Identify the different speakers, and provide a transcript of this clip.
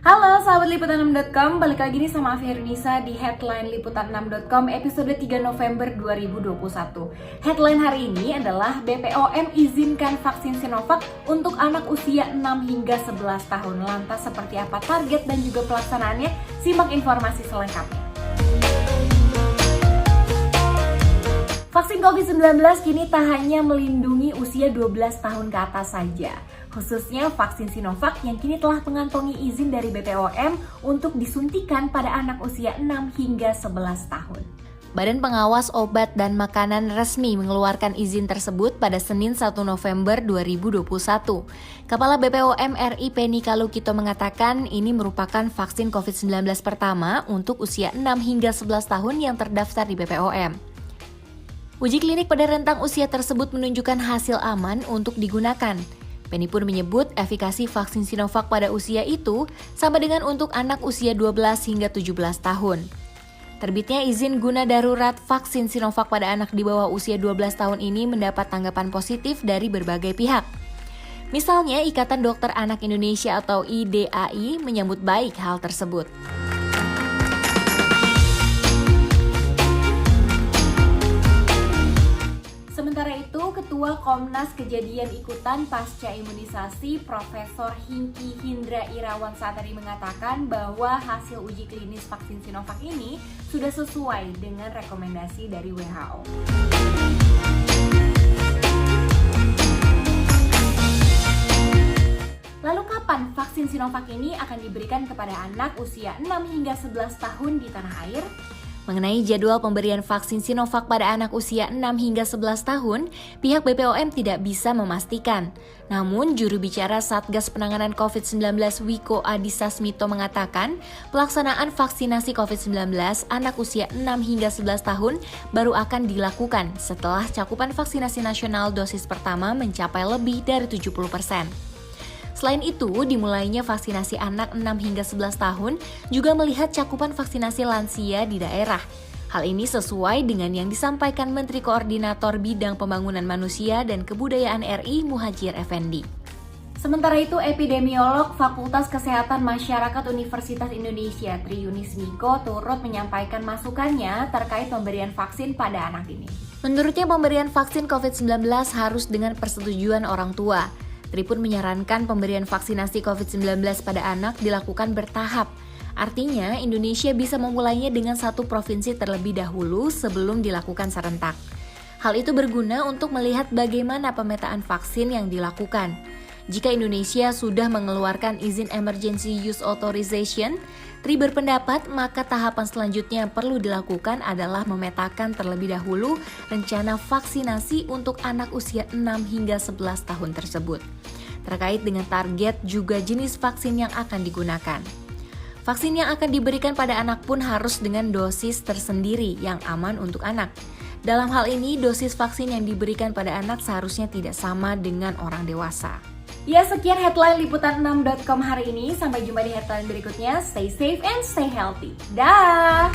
Speaker 1: Halo sahabat liputan6.com, balik lagi nih sama Afi Herunisa di Headline Liputan6.com episode 3 November 2021. Headline hari ini adalah BPOM izinkan vaksin Sinovac untuk anak usia 6 hingga 11 tahun. Lantas seperti apa target dan juga pelaksanaannya? Simak informasi selengkapnya. Vaksin COVID-19 kini tak hanya melindungi usia 12 tahun ke atas saja. Khususnya vaksin Sinovac yang kini telah mengantongi izin dari BPOM untuk disuntikan pada anak usia 6 hingga 11 tahun.
Speaker 2: Badan Pengawas Obat dan Makanan resmi mengeluarkan izin tersebut pada Senin 1 November 2021. Kepala BPOM RI Penny Kalukito mengatakan ini merupakan vaksin COVID-19 pertama untuk usia 6 hingga 11 tahun yang terdaftar di BPOM. Uji klinik pada rentang usia tersebut menunjukkan hasil aman untuk digunakan. Penny pun menyebut efikasi vaksin Sinovac pada usia itu sama dengan untuk anak usia 12 hingga 17 tahun. Terbitnya izin guna darurat vaksin Sinovac pada anak di bawah usia 12 tahun ini mendapat tanggapan positif dari berbagai pihak. Misalnya Ikatan Dokter Anak Indonesia atau IDAI menyambut baik hal tersebut.
Speaker 1: Sementara itu, Ketua Komnas Kejadian Ikutan Pasca Imunisasi Profesor Hingki Hindra Irawan Satari mengatakan bahwa hasil uji klinis vaksin Sinovac ini sudah sesuai dengan rekomendasi dari WHO. Lalu kapan vaksin Sinovac ini akan diberikan kepada anak usia 6 hingga 11 tahun di tanah air?
Speaker 2: Mengenai jadwal pemberian vaksin Sinovac pada anak usia 6 hingga 11 tahun, pihak BPOM tidak bisa memastikan. Namun, juru bicara Satgas Penanganan COVID-19 Wiko Adhisa Smito mengatakan, pelaksanaan vaksinasi COVID-19 anak usia 6 hingga 11 tahun baru akan dilakukan setelah cakupan vaksinasi nasional dosis pertama mencapai lebih dari 70%. Selain itu, dimulainya vaksinasi anak 6 hingga 11 tahun juga melihat cakupan vaksinasi lansia di daerah. Hal ini sesuai dengan yang disampaikan Menteri Koordinator Bidang Pembangunan Manusia dan Kebudayaan RI Muhadjir Effendi.
Speaker 1: Sementara itu, epidemiolog Fakultas Kesehatan Masyarakat Universitas Indonesia Tri Yunis Miko turut menyampaikan masukannya terkait pemberian vaksin pada anak ini.
Speaker 2: Menurutnya pemberian vaksin COVID-19 harus dengan persetujuan orang tua. Tri pun menyarankan pemberian vaksinasi COVID-19 pada anak dilakukan bertahap. Artinya, Indonesia bisa memulainya dengan satu provinsi terlebih dahulu sebelum dilakukan serentak. Hal itu berguna untuk melihat bagaimana pemetaan vaksin yang dilakukan. Jika Indonesia sudah mengeluarkan izin Emergency Use Authorization, Tri berpendapat maka tahapan selanjutnya yang perlu dilakukan adalah memetakan terlebih dahulu rencana vaksinasi untuk anak usia 6 hingga 11 tahun tersebut. Terkait dengan target juga jenis vaksin yang akan digunakan. Vaksin yang akan diberikan pada anak pun harus dengan dosis tersendiri yang aman untuk anak. Dalam hal ini, dosis vaksin yang diberikan pada anak seharusnya tidak sama dengan orang dewasa.
Speaker 1: Ya, sekian headline liputan6.com hari ini. Sampai jumpa di headline berikutnya. Stay safe and stay healthy. Dah!